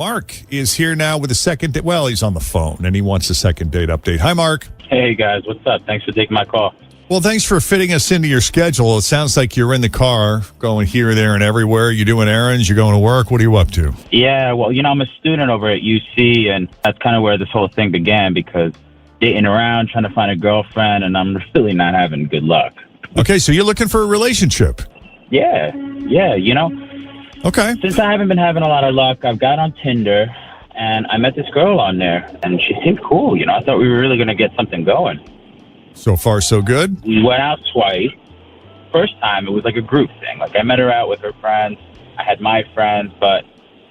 Mark is here now with a second date. Well, he's on the phone, and he wants a second date update. Hi, Mark. Hey, guys. What's up? Thanks for taking my call. Well, thanks for fitting us into your schedule. It sounds like you're in the car going here, there, and everywhere. You doing errands? You going to work? What are you up to? Yeah, well, I'm a student over at UC, and that's kind of where this whole thing began because dating around, trying to find a girlfriend, and I'm really not having good luck. Okay, so you're looking for a relationship. Yeah, Okay. Since I haven't been having a lot of luck, I've got on Tinder, and I met this girl on there, and she seemed cool. I thought we were really going to get something going. So far, so good? We went out twice. First time, it was like a group thing. Like, I met her out with her friends. I had my friends, but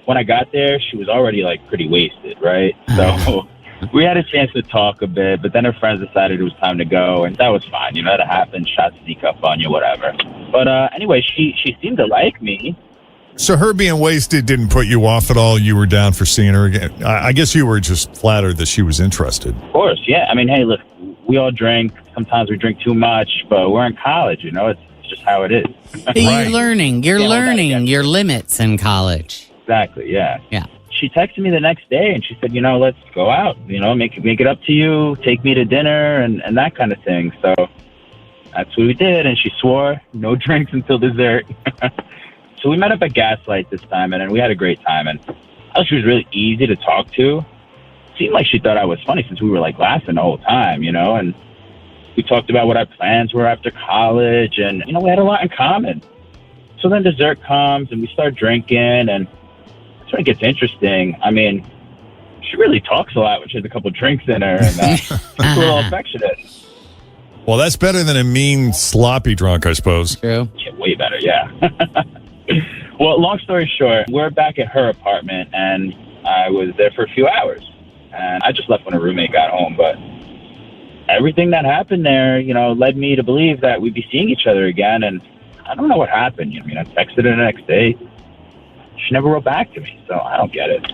when I got there, she was already, pretty wasted, right? So we had a chance to talk a bit, but then her friends decided it was time to go, and that was fine. That happened. Shots sneak up on you, whatever. But anyway, she seemed to like me. So her being wasted didn't put you off at all? You were down for seeing her again? I guess you were just flattered that she was interested. Of course, yeah. I mean, hey, look, we all drink. Sometimes we drink too much, but we're in college, It's just how it is. You're learning. You're learning your limits in college. Exactly, yeah. Yeah. She texted me the next day, and she said, let's go out, make it up to you, take me to dinner, and that kind of thing. So that's what we did, and she swore no drinks until dessert. So we met up at Gaslight this time, and we had a great time. And I thought she was really easy to talk to. Seemed like she thought I was funny since we were laughing the whole time, and we talked about what our plans were after college, and we had a lot in common. So then dessert comes, and we start drinking, and that's when it gets interesting. I mean, she really talks a lot when she has a couple drinks in her, and she's a little affectionate. Well, that's better than a mean, sloppy drunk, I suppose. True. Yeah, way better, yeah. Well, long story short, we're back at her apartment, and I was there for a few hours. And I just left when her roommate got home, but everything that happened there, led me to believe that we'd be seeing each other again, and I don't know what happened. I texted her the next day. She never wrote back to me, so I don't get it.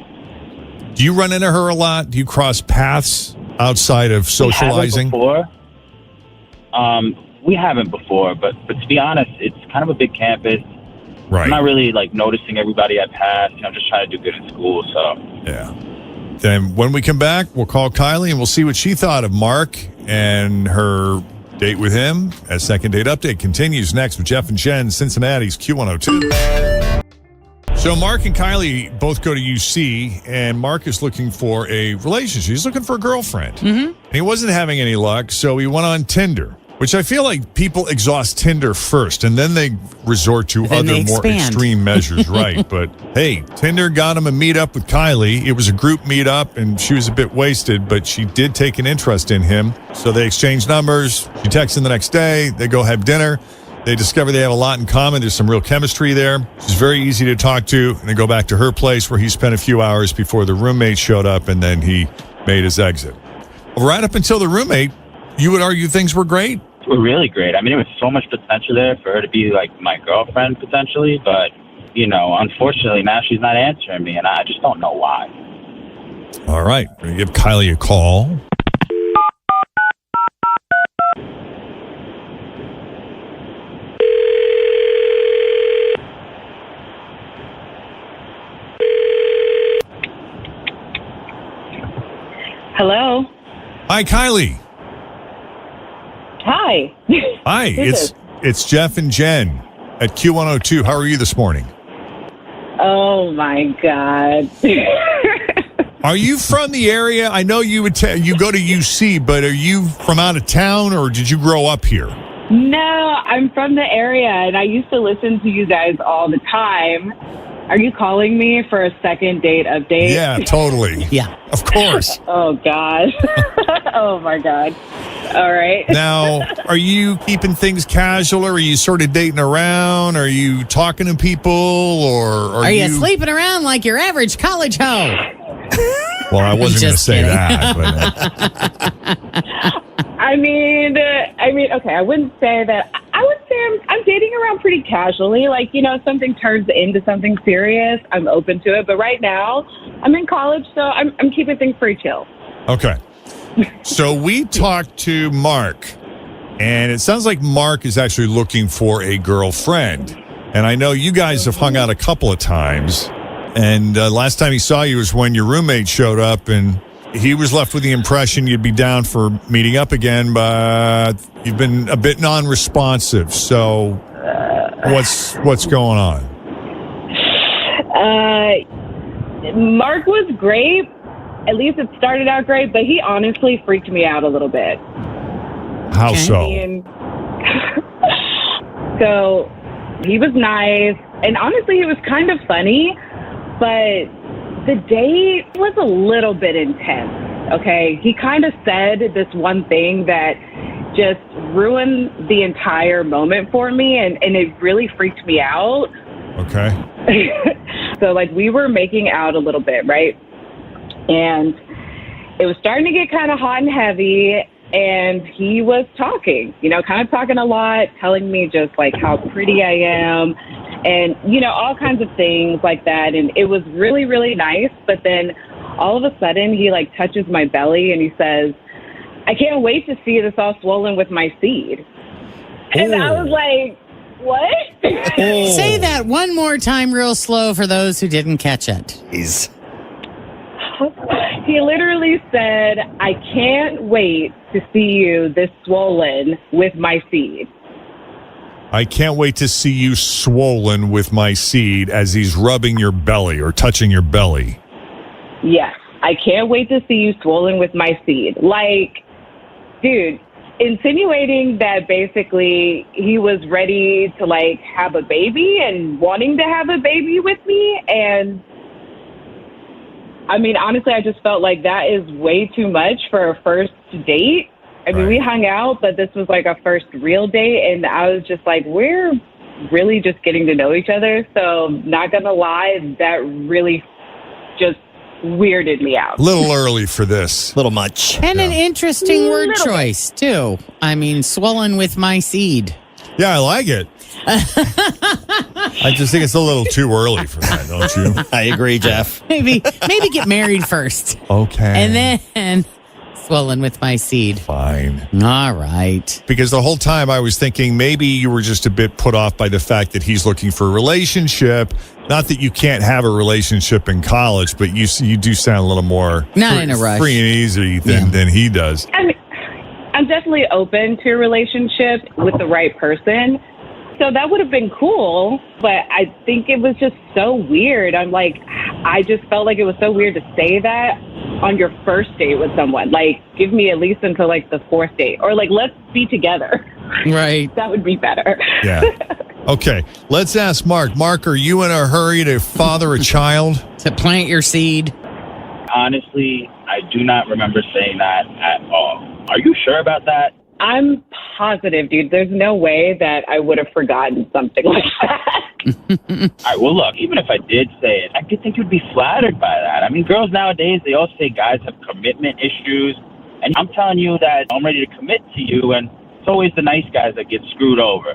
Do you run into her a lot? Do you cross paths outside of socializing? We haven't before, but to be honest, it's kind of a big campus. Right. I'm not really noticing everybody I pass. I'm just trying to do good in school. So yeah. Then when we come back, we'll call Kylie and we'll see what she thought of Mark and her date with him. As Second Date Update continues next with Jeff and Jenn, Cincinnati's Q102. So Mark and Kylie both go to UC, and Mark is looking for a relationship. He's looking for a girlfriend. Mm-hmm. And he wasn't having any luck, so he went on Tinder. Which I feel like people exhaust Tinder first, and then they resort to other more extreme measures, right? But hey, Tinder got him a meetup with Kylie. It was a group meetup, and she was a bit wasted, but she did take an interest in him. So they exchanged numbers. She texts him the next day. They go have dinner. They discover they have a lot in common. There's some real chemistry there. She's very easy to talk to. And they go back to her place where he spent a few hours before the roommate showed up, and then he made his exit. Right up until the roommate, you would argue things were great. Were really great. I mean, there was so much potential there for her to be my girlfriend potentially, but unfortunately now she's not answering me, and I just don't know why. All right, we're gonna give Kylie a call. Hello. Hi, Kylie. Hi. Hi, it's Jeff and Jenn at Q102. How are you this morning? Oh my God. Are you from the area? I know you would you go to UC, but are you from out of town, or did you grow up here? No, I'm from the area, and I used to listen to you guys all the time. Are you calling me for a second date update? Yeah, totally. Yeah. Of course. Oh, God. Oh, my God. All right. Now, are you keeping things casual, or are you sort of dating around? Are you talking to people, or are you sleeping around like your average college hoe? Well, I wasn't going to say kidding. that. But, I mean, okay, I wouldn't say that. I would say I'm dating around pretty casually. Something turns into something serious, I'm open to it. But right now, I'm in college, so I'm keeping things pretty chill. Okay. So we talked to Mark, and it sounds like Mark is actually looking for a girlfriend. And I know you guys have hung out a couple of times. And last time he saw you was when your roommate showed up, and he was left with the impression you'd be down for meeting up again, but you've been a bit non-responsive. So what's going on? Mark was great. At least it started out great, but he honestly freaked me out a little bit. How so? So he was nice, and honestly, he was kind of funny, but the date was a little bit intense, okay? He kind of said this one thing that just ruined the entire moment for me, and it really freaked me out. Okay. So, like, we were making out a little bit, right? And it was starting to get kind of hot and heavy, and he was talking, kind of talking a lot, telling me just, like, how pretty I am, and, all kinds of things like that. And it was really, really nice. But then all of a sudden he, like, touches my belly and he says, "I can't wait to see this all swollen with my seed." And I was like, what? Say that one more time real slow for those who didn't catch it. Jeez. He literally said, "I can't wait to see you this swollen with my seed." I can't wait to see you swollen with my seed, as he's rubbing your belly or touching your belly. Yes, I can't wait to see you swollen with my seed. Like, dude, insinuating that basically he was ready to, like, have a baby and wanting to have a baby with me. And I mean, honestly, I just felt like that is way too much for a first date. I mean, we hung out, but this was like a first real date, and I was just like, we're really just getting to know each other. So, not gonna lie, that really just weirded me out. A little early for this. A little much. And an interesting word choice, too. I mean, swollen with my seed. Yeah, I like it. I just think it's a little too early for that, don't you? I agree, Jeff. Maybe get married first. Okay. And then swollen with my seed. Fine. All right. Because the whole time I was thinking maybe you were just a bit put off by the fact that he's looking for a relationship. Not that you can't have a relationship in college, but you do sound a little more Not in a rush. free and easy than he does. I mean, I'm definitely open to a relationship with the right person. So that would have been cool, but I think it was just so weird. I just felt like it was so weird to say that on your first date with someone. Like, give me at least until, like, the fourth date. Or, like, let's be together. Right. That would be better. Yeah. Okay. Let's ask Mark. Mark, are you in a hurry to father a child? To plant your seed. Honestly, I do not remember saying that at all. Are you sure about that? I'm positive, dude. There's no way that I would have forgotten something like that. All right, well, look, even if I did say it, I could think you'd be flattered by that. I mean, girls nowadays, they all say guys have commitment issues. And I'm telling you that I'm ready to commit to you, and it's always the nice guys that get screwed over.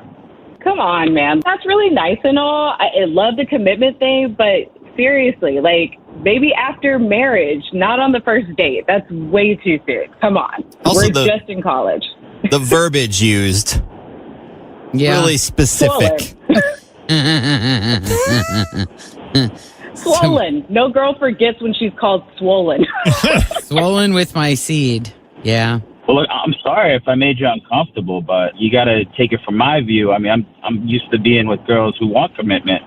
Come on, man. That's really nice and all. I love the commitment thing, but seriously, like, maybe after marriage, not on the first date. That's way too soon. Come on. Also, we're just in college. The verbiage used. Yeah. Really specific. Swollen. No girl forgets when she's called swollen. Swollen with my seed. Yeah. Well, look, I'm sorry if I made you uncomfortable, but you got to take it from my view. I mean, I'm used to being with girls who want commitment,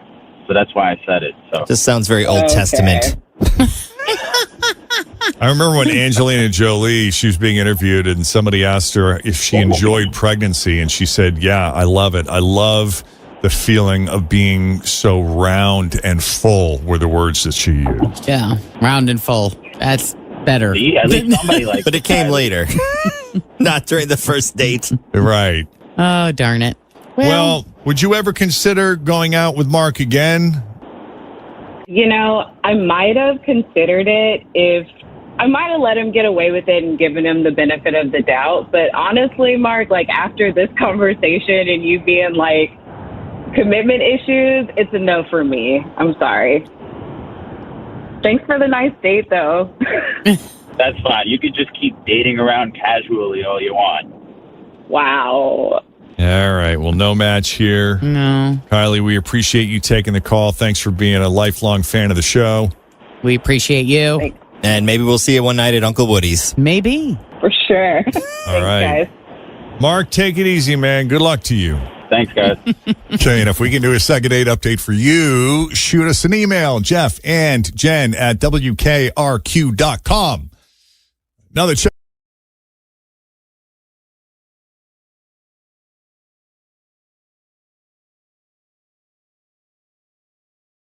so that's why I said it. So This sounds very Old Testament. I remember when Angelina Jolie, she was being interviewed, and somebody asked her if she enjoyed pregnancy, and she said, "Yeah, I love it. I love the feeling of being so round and full," were the words that she used. Yeah. Round and full. That's better. see, at least somebody like But it came later. Not during the first date. Right. Oh, darn it. Well, would you ever consider going out with Mark again? I might have considered it if I might have let him get away with it and given him the benefit of the doubt. But honestly, Mark, like, after this conversation and you being like, commitment issues, it's a no for me. I'm sorry. Thanks for the nice date, though. That's fine. You could just keep dating around casually all you want. Wow. All right. Well, no match here. No, Kylie, we appreciate you taking the call. Thanks for being a lifelong fan of the show. we appreciate you. Thanks. And maybe we'll see you one night at Uncle Woody's. Maybe. For sure. All right. Guys. Mark, take it easy, man. Good luck to you. Thanks, guys. Okay, and if we can do a second date update for you, shoot us an email, Jeff and Jen at WKRQ.com. Another check.